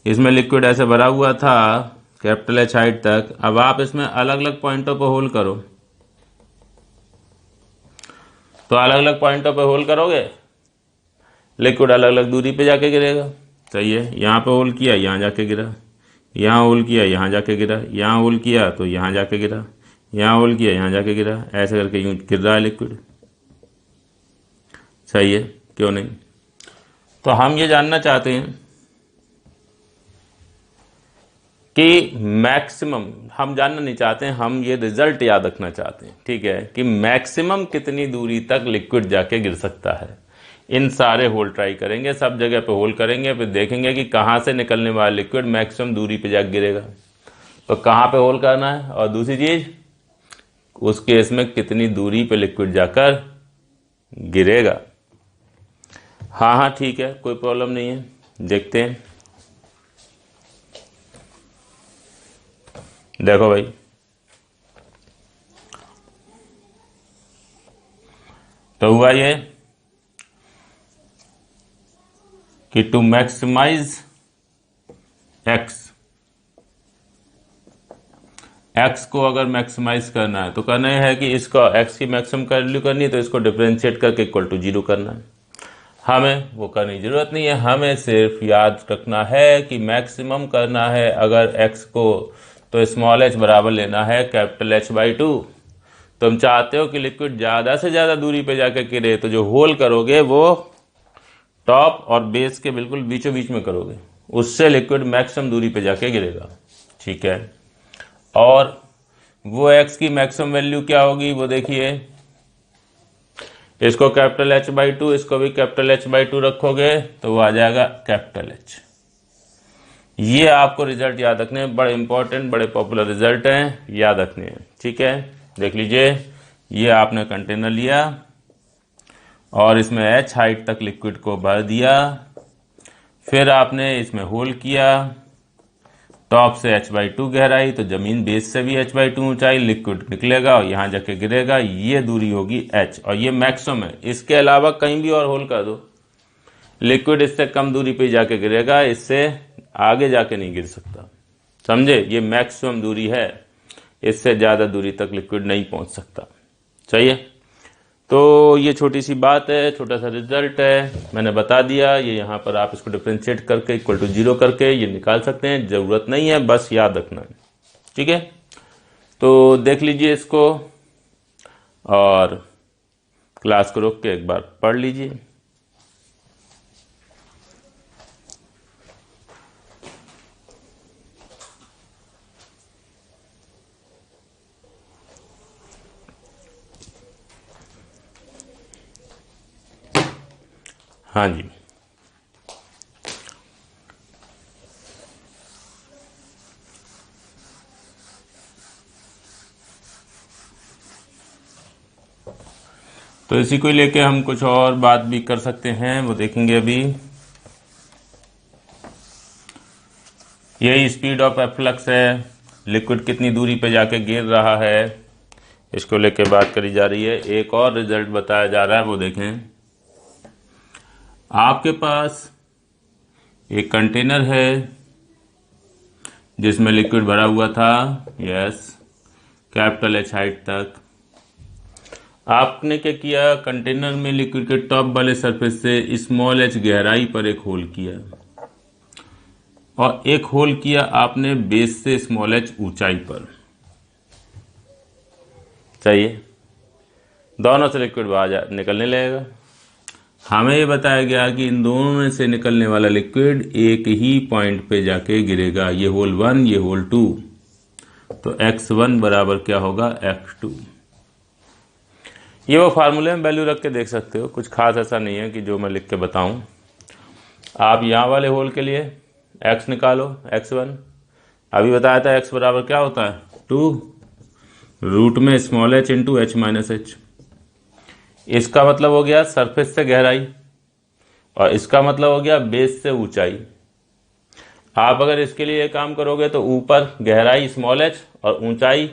Speaker 1: इसमें लिक्विड ऐसे भरा हुआ था कैपिटल H हाइट तक, अब आप इसमें अलग अलग पॉइंटों पर होल करो, तो अलग अलग पॉइंटों पर होल करोगे लिक्विड अलग अलग दूरी पे जाके गिरेगा। सही है, यहाँ पे होल किया यहाँ जाके गिरा, यहाँ होल किया यहाँ जाके गिरा, यहाँ होल किया तो यहाँ जाके गिरा, यहाँ होल किया यहाँ जाके गिरा, ऐसे करके यूं गिर रहा है लिक्विड। सही है, क्यों नहीं। तो हम ये जानना चाहते हैं कि मैक्सिमम, हम जानना नहीं चाहते हैं, हम ये रिजल्ट याद रखना चाहते हैं, ठीक है, कि मैक्सिमम कितनी दूरी तक लिक्विड जाके गिर सकता है। इन सारे होल ट्राई करेंगे, सब जगह पे होल करेंगे, फिर देखेंगे कि कहाँ से निकलने वाला लिक्विड मैक्सिमम दूरी पे जाके गिरेगा, तो कहाँ पे होल करना है, और दूसरी चीज उस केस में कितनी दूरी पे लिक्विड जाकर गिरेगा। हाँ हाँ ठीक है, कोई प्रॉब्लम नहीं है, देखते हैं। देखो भाई, तो हुआ ये कि टू मैक्सिमाइज एक्स को अगर मैक्सिमाइज करना है तो करना है कि इसका एक्स की मैक्सिमम वैल्यू करनी है, तो इसको डिफरेंशिएट करके इक्वल टू 0 करना है। हमें वो करने की जरूरत नहीं है, हमें सिर्फ याद रखना है कि मैक्सिमम करना है अगर एक्स को, तो स्मॉल एच बराबर लेना है कैपिटल एच बाई 2। तुम चाहते हो कि लिक्विड ज़्यादा से ज़्यादा दूरी पे जाकर गिरे, तो जो होल करोगे वो टॉप और बेस के बिल्कुल बीचों बीच में करोगे, उससे लिक्विड मैक्सिमम दूरी पे जाके गिरेगा। ठीक है, और वो एक्स की मैक्सिमम वैल्यू क्या होगी वो देखिए, इसको कैपिटल एच बाई 2, इसको भी कैपिटल एच बाई 2 रखोगे तो वो आ जाएगा कैपिटल एच। ये आपको रिजल्ट याद रखने हैं, बड़े इंपॉर्टेंट बड़े पॉपुलर रिजल्ट हैं, याद रखने हैं। ठीक है, देख लीजिए, ये आपने कंटेनर लिया और इसमें एच हाइट तक लिक्विड को भर दिया, फिर आपने इसमें होल किया, टॉप से एच बाई 2 गहराई, तो जमीन बेस से भी एच बाई 2 ऊंचाई, लिक्विड निकलेगा और यहाँ जाके गिरेगा, ये दूरी होगी एच, और ये मैक्सिमम है। इसके अलावा कहीं भी और होल कर दो, लिक्विड इससे कम दूरी पे जाके गिरेगा, इससे आगे जाके नहीं गिर सकता। समझे, ये मैक्सिमम दूरी है, इससे ज़्यादा दूरी तक लिक्विड नहीं पहुंच सकता। सही है, तो ये छोटी सी बात है, छोटा सा रिजल्ट है, मैंने बता दिया। ये यहाँ पर आप इसको डिफरेंशिएट करके इक्वल टू 0 करके ये निकाल सकते हैं, ज़रूरत नहीं है, बस याद रखना है। ठीक है, तो देख लीजिए इसको और क्लास को रोक के एक बार पढ़ लीजिए। हाँ जी, तो इसी को लेके हम कुछ और बात भी कर सकते हैं, वो देखेंगे अभी। यही स्पीड ऑफ एफ्लक्स है, लिक्विड कितनी दूरी पे जाके गिर रहा है, इसको लेके बात करी जा रही है। एक और रिजल्ट बताया जा रहा है, वो देखें। आपके पास एक कंटेनर है जिसमें लिक्विड भरा हुआ था, यस, कैपिटल एच हाइट तक। आपने क्या किया, कंटेनर में लिक्विड के टॉप वाले सरफेस से स्मॉल एच गहराई पर एक होल किया, और एक होल किया आपने बेस से स्मॉल एच ऊंचाई पर। चाहिए, दोनों से लिक्विड बाहर निकलने लगेगा। हमें ये बताया गया कि इन दोनों में से निकलने वाला लिक्विड एक ही पॉइंट पे जाके गिरेगा, ये होल 1 ये होल 2, तो x1 बराबर क्या होगा, x2। ये वो फार्मूले में वैल्यू रख के देख सकते हो, कुछ खास ऐसा नहीं है कि जो मैं लिख के बताऊं। आप यहाँ वाले होल के लिए x निकालो, x1 अभी बताया था, x बराबर क्या होता है, 2 रूट में small H into H minus H. इसका मतलब हो गया सरफेस से गहराई, और इसका मतलब हो गया बेस से ऊंचाई। आप अगर इसके लिए काम करोगे तो ऊपर गहराई स्मॉल एच और ऊंचाई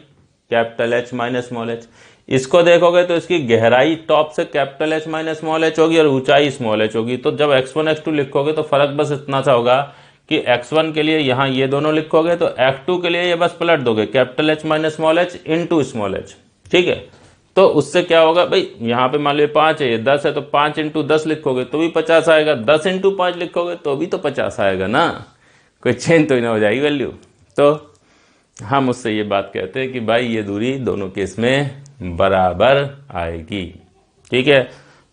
Speaker 1: capital H minus small H. इसको देखोगे तो इसकी गहराई टॉप से capital H minus small H होगी और ऊंचाई स्मॉल एच होगी। तो जब x1 x2 लिखोगे तो फर्क बस इतना सा होगा कि x1 के लिए यहाँ ये दोनों लिखोगे, तो x2 के लिए ये बस पलट दोगे, capital H minus small H into small H. ठीक है, तो उससे क्या होगा भाई, यहाँ पे मान लो 5 है, ये 10 है, तो 5 इंटू 10 लिखोगे तो भी 50 आएगा, 10 इंटू 5 लिखोगे तो भी तो 50 आएगा ना, कोई चेंज तो ही ना हो जाएगी वैल्यू। तो हम उससे ये बात कहते हैं कि भाई ये दूरी दोनों केस में बराबर आएगी। ठीक है,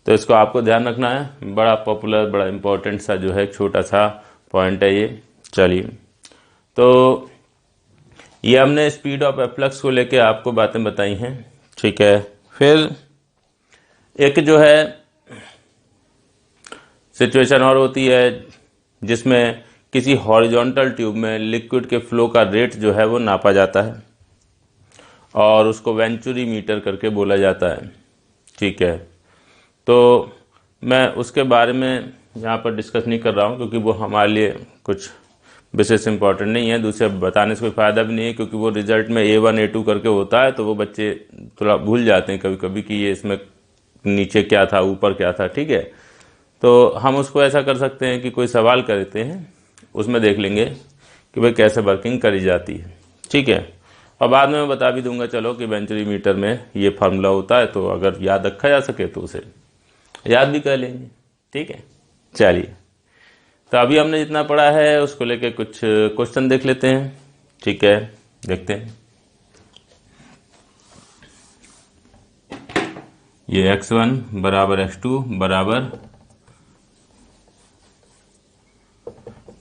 Speaker 1: तो इसको आपको ध्यान रखना है, बड़ा पॉपुलर बड़ा इंपॉर्टेंट सा जो है छोटा सा पॉइंट है ये। चलिए, तो ये हमने स्पीड ऑफ एफ्लक्स को लेके आपको बातें बताई हैं। ठीक है, फिर एक जो है सिचुएशन और होती है जिसमें किसी हॉरिजॉन्टल ट्यूब में लिक्विड के फ्लो का रेट जो है वो नापा जाता है और उसको वेंचुरी मीटर करके बोला जाता है। ठीक है, तो मैं उसके बारे में यहाँ पर डिस्कस नहीं कर रहा हूँ क्योंकि वो हमारे लिए कुछ विशेष इंपॉर्टेंट नहीं है, दूसरे बताने से कोई फ़ायदा भी नहीं है, क्योंकि वो रिजल्ट में A1 A2 करके होता है, तो वो बच्चे थोड़ा भूल जाते हैं कभी कभी कि ये इसमें नीचे क्या था ऊपर क्या था। ठीक है, तो हम उसको ऐसा कर सकते हैं कि कोई सवाल करते हैं, उसमें देख लेंगे कि भाई कैसे वर्किंग करी जाती है, ठीक है। और बाद में मैं बता भी दूंगा चलो कि बेंचरीमीटर में ये फार्मूला होता है, तो अगर याद रखा जा सके तो उसे याद भी कर लेंगे, ठीक है। चलिए, तो अभी हमने जितना पढ़ा है उसको लेके कुछ क्वेश्चन देख लेते हैं, ठीक है। देखते हैं, ये x1 बराबर x2 बराबर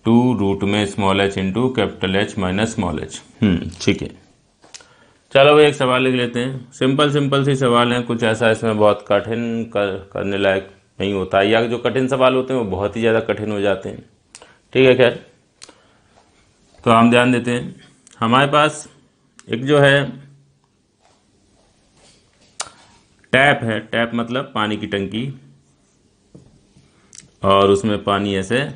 Speaker 1: 2 रूट में small h into capital H minus small h। ठीक है। चलो भाई एक सवाल लिख लेते हैं, सिंपल सिंपल सी सवाल है, कुछ ऐसा इसमें बहुत कठिन करने लायक नहीं होता, या जो कठिन सवाल होते हैं वो बहुत ही ज़्यादा कठिन हो जाते हैं, ठीक है। खैर, तो हम ध्यान देते हैं, हमारे पास एक जो है टैप है, टैप मतलब पानी की टंकी, और उसमें पानी ऐसे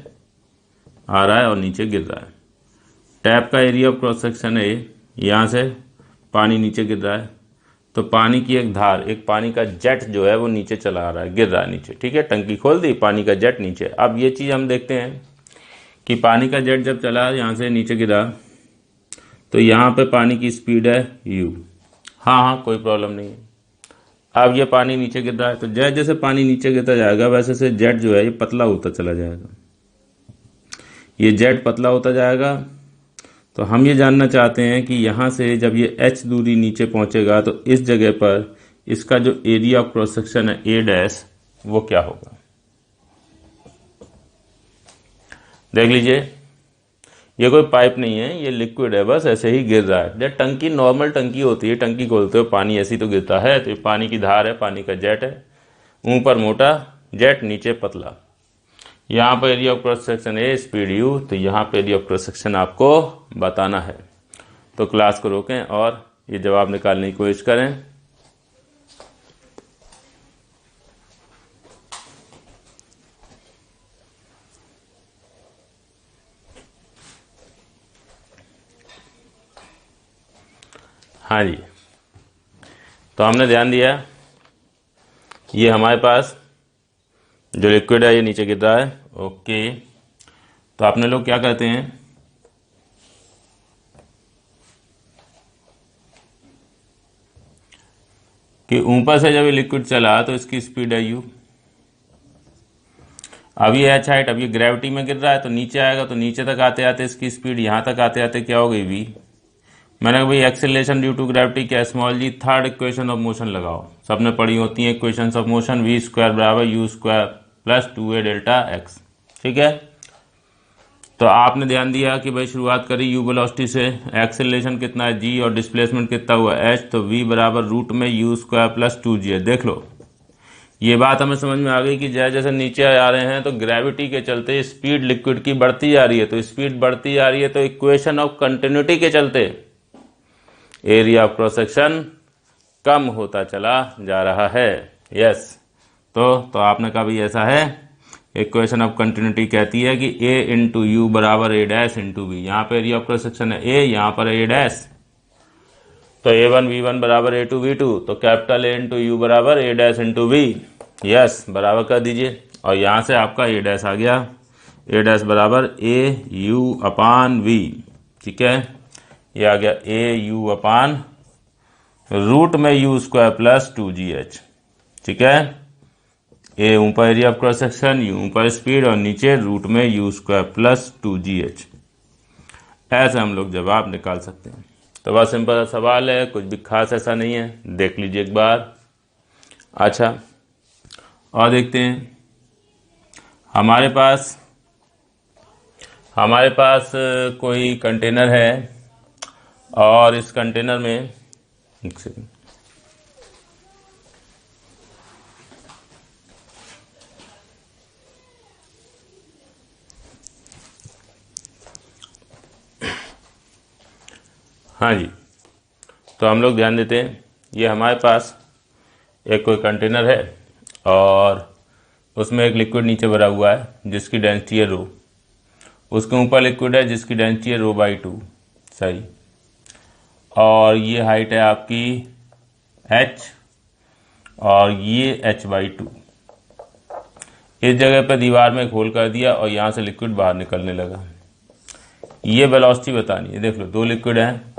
Speaker 1: आ रहा है और नीचे गिर रहा है। टैप का एरिया ऑफ क्रॉस सेक्शन है, यहाँ से पानी नीचे गिर रहा है, तो पानी की एक धार, एक पानी का जेट जो है वो नीचे चला आ रहा है, गिर रहा है नीचे, ठीक है। टंकी खोल दी, पानी का जेट नीचे। अब ये चीज़ हम देखते हैं कि पानी का जेट जब चला यहाँ से नीचे गिरा, तो यहाँ पे पानी की स्पीड है u। हाँ, कोई प्रॉब्लम नहीं है। अब ये पानी नीचे गिर रहा है, तो जैसे जैसे पानी नीचे गिरता जाएगा वैसे से जेट जो है ये पतला होता चला जाएगा, ये जेट पतला होता जाएगा। तो हम ये जानना चाहते हैं कि यहाँ से जब ये h दूरी नीचे पहुँचेगा तो इस जगह पर इसका जो एरिया ऑफ क्रॉस सेक्शन है a डैश, वो क्या होगा। देख लीजिए, ये कोई पाइप नहीं है, ये लिक्विड है, बस ऐसे ही गिर रहा है। जब टंकी नॉर्मल टंकी होती है, टंकी खोलते हो पानी ऐसी तो गिरता है, तो ये पानी की धार है, पानी का जेट है, ऊपर मोटा जेट, नीचे पतला। यहाँ पर एरिया ऑफ क्रॉस सेक्शन है स्पीड u, तो यहाँ पे एरिया ऑफ क्रॉस सेक्शन आपको बताना है। तो क्लास को रोकें और ये जवाब निकालने की कोशिश करें। हाँ जी, तो हमने ध्यान दिया, ये हमारे पास जो लिक्विड है ये नीचे गिर रहा है, ओके। तो आपने लोग क्या कहते हैं कि ऊपर से जब ये लिक्विड चला तो इसकी स्पीड है u। अब ये h हाइट, अब ये ग्रेविटी में गिर रहा है तो नीचे आएगा, तो नीचे तक आते आते इसकी स्पीड यहाँ तक आते आते क्या हो गई v। मैंने कहा भाई एक्सेलरेशन ड्यू टू ग्रेविटी क्या, small g. Third equation of motion लगाओ, सबने पढ़ी होती है equations of motion, v square बराबर u square plus 2a delta x, ठीक है। तो आपने ध्यान दिया कि भाई शुरुआत करी u वेलोसिटी से, एक्सेलरेशन कितना है g और डिस्प्लेसमेंट कितना हुआ h, तो v बराबर रूट में u स्क्वायर प्लस 2g है। देख लो, ये बात हमें समझ में आ गई कि जैसे जैसे नीचे आ रहे हैं तो ग्रेविटी के चलते स्पीड लिक्विड की बढ़ती जा रही है, तो स्पीड बढ़ती जा रही है, तो इक्वेशन ऑफ कंटिन्यूटी के चलते एरिया ऑफ क्रॉस सेक्शन कम होता चला जा रहा है। यस, तो आपने कहा भाई ऐसा है, इक्वेशन ऑफ कंटिन्यूटी कहती है कि a इंटू यू बराबर a डैश इंटू बी। यहाँ पे एरिया ऑफ क्रॉस सेक्शन है a, यहाँ पर a डैश, तो a1 v1 बराबर a2 v2, तो कैपिटल A इंटू यू बराबर a dash into b. Yes, बराबर कर दीजिए, और यहाँ से आपका a डैश आ गया, a डैश बराबर a u अपान v, ठीक है। ये आ गया a u अपान रूट में u स्क्वायर प्लस 2gh, ठीक है। ए ऊपर area of cross section, you ऊपर स्पीड, और नीचे रूट में u स्क्वायर प्लस 2gh। ऐसे हम लोग जवाब निकाल सकते हैं। तो बहुत सिंपल सवाल है, कुछ भी खास ऐसा नहीं है, देख लीजिए एक बार। अच्छा, और देखते हैं, हमारे पास कोई कंटेनर है, और इस कंटेनर में एक सेकंड, हाँ जी, तो हम लोग ध्यान देते हैं, ये हमारे पास एक कोई कंटेनर है और उसमें एक लिक्विड नीचे भरा हुआ है जिसकी डेंसिटी है रो, उसके ऊपर लिक्विड है जिसकी डेंसिटी है रो बाई 2, सही, और ये हाइट है आपकी h, और ये h बाई 2। इस जगह पे दीवार में एक होल कर दिया और यहाँ से लिक्विड बाहर निकलने लगा। ये वेलोसिटी बतानी है। देख लो 2 लिक्विड हैं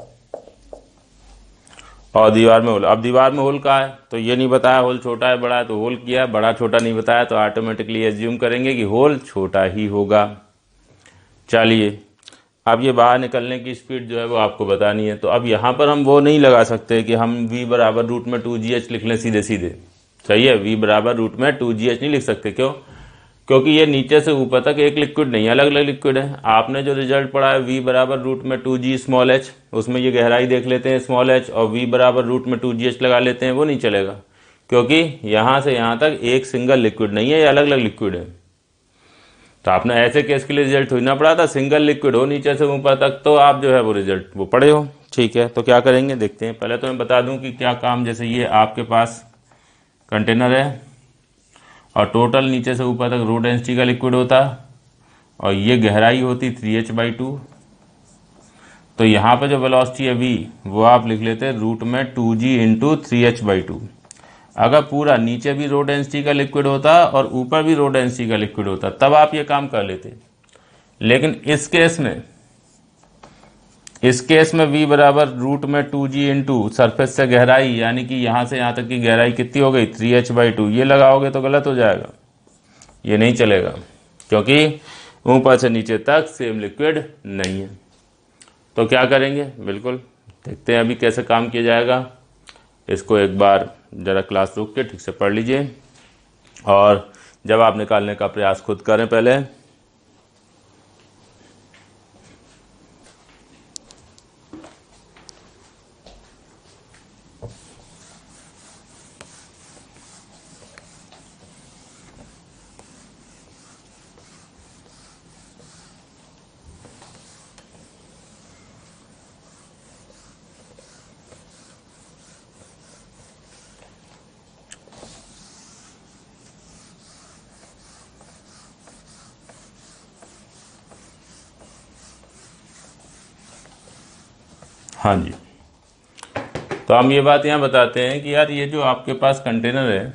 Speaker 1: और दीवार में होल। अब दीवार में होल कहाँ है तो ये नहीं बताया होल छोटा है बड़ा है, तो होल किया, बड़ा छोटा नहीं बताया तो ऑटोमेटिकली एज्यूम करेंगे कि होल छोटा ही होगा। चलिए अब ये बाहर निकलने की स्पीड जो है वो आपको बतानी है। तो अब यहाँ पर हम वो नहीं लगा सकते कि हम v बराबर रूट में 2gh लिख लें सीधे सीधे। सही है, v बराबर रूट में 2gh नहीं लिख सकते। क्यों? क्योंकि ये नीचे से ऊपर तक एक लिक्विड नहीं, अलग अलग लिक्विड है। आपने जो रिजल्ट पढ़ा है v बराबर रूट में 2g स्मॉल h, उसमें ये गहराई देख लेते हैं स्मॉल h, और v बराबर रूट में 2gh लगा लेते हैं, वो नहीं चलेगा। क्योंकि यहाँ से यहाँ तक एक सिंगल लिक्विड नहीं है, ये अलग अलग लिक्विड है। तो आपने ऐसे केस के लिए रिजल्ट थोड़ी ना पढ़ा था, सिंगल लिक्विड हो नीचे से ऊपर तक, तो आप जो है वो रिजल्ट वो पढ़े हो। ठीक है, तो क्या करेंगे देखते हैं। पहले तो मैं बता दूं कि क्या काम। जैसे ये आपके पास कंटेनर है और टोटल नीचे से ऊपर तक रो डेंसिटी का लिक्विड होता और ये गहराई होती 3h/2। तो यहाँ पे जो वेलोसिटी है v वो आप लिख लेते हैं रूट में 2g इंटू 3h/2। अगर पूरा नीचे भी रो डेंसिटी का लिक्विड होता और ऊपर भी रो डेंसिटी का लिक्विड होता तब आप ये काम कर लेते। लेकिन इस केस में v बराबर रूट में 2g इंटू सरफेस से गहराई, यानी कि यहाँ से यहाँ तक की गहराई कितनी हो गई 3h/2, ये लगाओगे तो गलत हो जाएगा, ये नहीं चलेगा। क्योंकि ऊपर से नीचे तक सेम लिक्विड नहीं है। तो क्या करेंगे, बिल्कुल देखते हैं अभी कैसे काम किया जाएगा। इसको एक बार ज़रा क्लास रुक के ठीक से पढ़ लीजिए और जवाब निकालने का प्रयास खुद करें पहले। हाँ जी, तो हम ये बात यहाँ बताते हैं कि यार ये जो आपके पास कंटेनर है,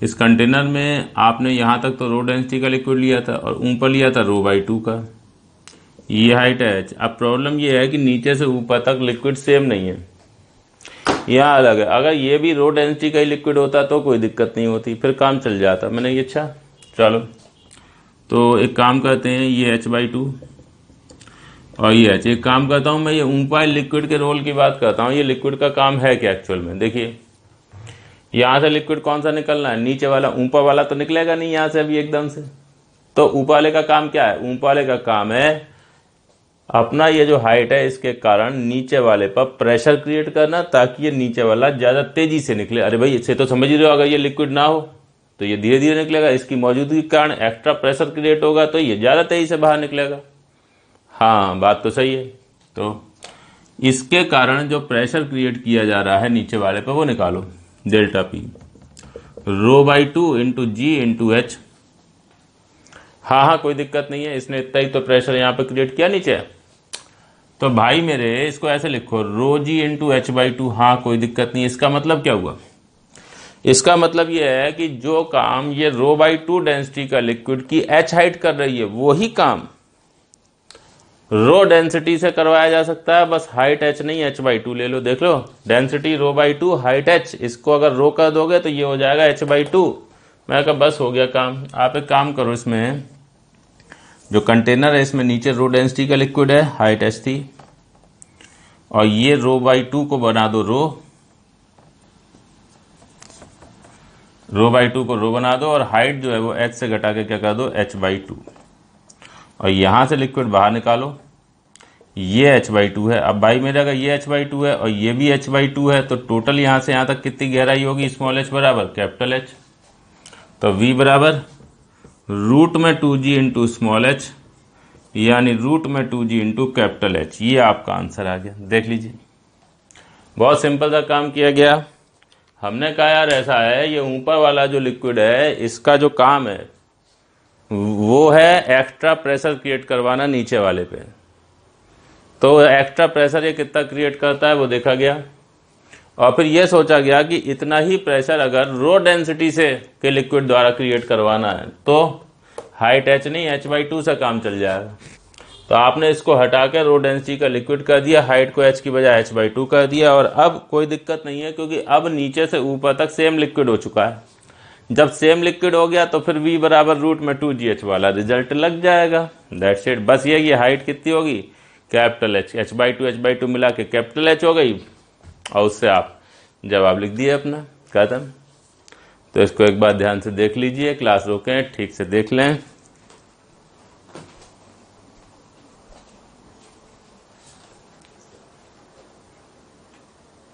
Speaker 1: इस कंटेनर में आपने यहाँ तक तो रो डेंसिटी का लिक्विड लिया था और ऊपर लिया था ρ/2 का, ये हाइट है h। अब प्रॉब्लम ये है कि नीचे से ऊपर तक लिक्विड सेम नहीं है, यहाँ अलग है। अगर ये भी रो डेंसिटी का ही लिक्विड होता तो कोई दिक्कत नहीं होती, फिर काम चल जाता। मैंने ये अच्छा चलो तो एक काम करते हैं, ये h/2 और ये h। एक काम करता हूँ मैं, ये ऊपर लिक्विड के रोल की बात करता हूँ। ये लिक्विड का काम है क्या एक्चुअल में, देखिए यहाँ से लिक्विड कौन सा निकलना है, नीचे वाला। ऊपर वाला तो निकलेगा नहीं यहाँ से अभी एकदम से। तो ऊपर वाले का काम क्या है, ऊपर वाले का काम है अपना ये जो हाइट है इसके कारण नीचे वाले पर प्रेशर क्रिएट करना, ताकि ये नीचे वाला ज़्यादा तेजी से निकले। अरे भाई इसे तो समझ ही रहे हो, अगर ये लिक्विड ना हो तो ये धीरे धीरे निकलेगा, इसकी मौजूदगी के कारण एक्स्ट्रा प्रेशर क्रिएट होगा तो ये ज़्यादा तेजी से बाहर निकलेगा। हाँ बात तो सही है। तो इसके कारण जो प्रेशर क्रिएट किया जा रहा है नीचे वाले पर वो निकालो, डेल्टा P ρ/2 इंटू जी इंटू एच। हाँ कोई दिक्कत नहीं है, इसने इतना ही तो प्रेशर यहाँ पे क्रिएट किया नीचे। तो भाई मेरे इसको ऐसे लिखो ρg इंटू h/2। हाँ कोई दिक्कत नहीं। इसका मतलब क्या हुआ, इसका मतलब ये है कि जो काम ये ρ/2 डेंसिटी का लिक्विड की h हाइट कर रही है, वही काम रो डेंसिटी से करवाया जा सकता है। बस हाइट h नहीं, h/2 ले लो। देख लो डेंसिटी ρ/2 हाइट h, इसको अगर रो कर दोगे तो ये हो जाएगा h/2। मैं कहा बस हो गया काम। आप एक काम करो, इसमें जो कंटेनर है इसमें नीचे रो डेंसिटी का लिक्विड है, हाइट h थी, और ये ρ/2 को बना दो ρ/2 को रो बना दो, और हाइट जो है वो h से घटा के क्या कर दो h/2, और यहाँ से लिक्विड बाहर निकालो। ये h/2 है। अब भाई मेरा अगर ये h/2 है और ये भी h/2 है तो टोटल यहाँ से यहाँ तक कितनी गहराई होगी, स्मॉल h बराबर कैपिटल H। तो v बराबर रूट में 2g इंटू स्मॉल h, यानी रूट में 2g इंटू कैपिटल H। ये आपका आंसर आ गया। देख लीजिए बहुत सिंपल सा काम किया गया। हमने कहा यार ऐसा है, ये ऊपर वाला जो लिक्विड है इसका जो काम है वो है एक्स्ट्रा प्रेशर क्रिएट करवाना नीचे वाले पे। तो एक्स्ट्रा प्रेशर ये कितना क्रिएट करता है वो देखा गया। और फिर यह सोचा गया कि इतना ही प्रेशर अगर रो डेंसिटी से के लिक्विड द्वारा क्रिएट करवाना है तो हाइट h नहीं h/2 से काम चल जाएगा। तो आपने इसको हटा के रो डेंसिटी का लिक्विड कर दिया, हाइट को h की बजाय h/2 कर दिया, और अब कोई दिक्कत नहीं है क्योंकि अब नीचे से ऊपर तक सेम लिक्विड हो चुका है। जब सेम लिक्विड हो गया तो फिर v बराबर √2gh वाला रिजल्ट लग जाएगा। That's it. बस ये हाइट कितनी होगी, कैपिटल H, h/2 मिला के कैपिटल H हो गई, और उससे आप जवाब लिख दिए अपना, खत्म। तो इसको एक बार ध्यान से देख लीजिए, क्लास रोकें, ठीक से देख लें।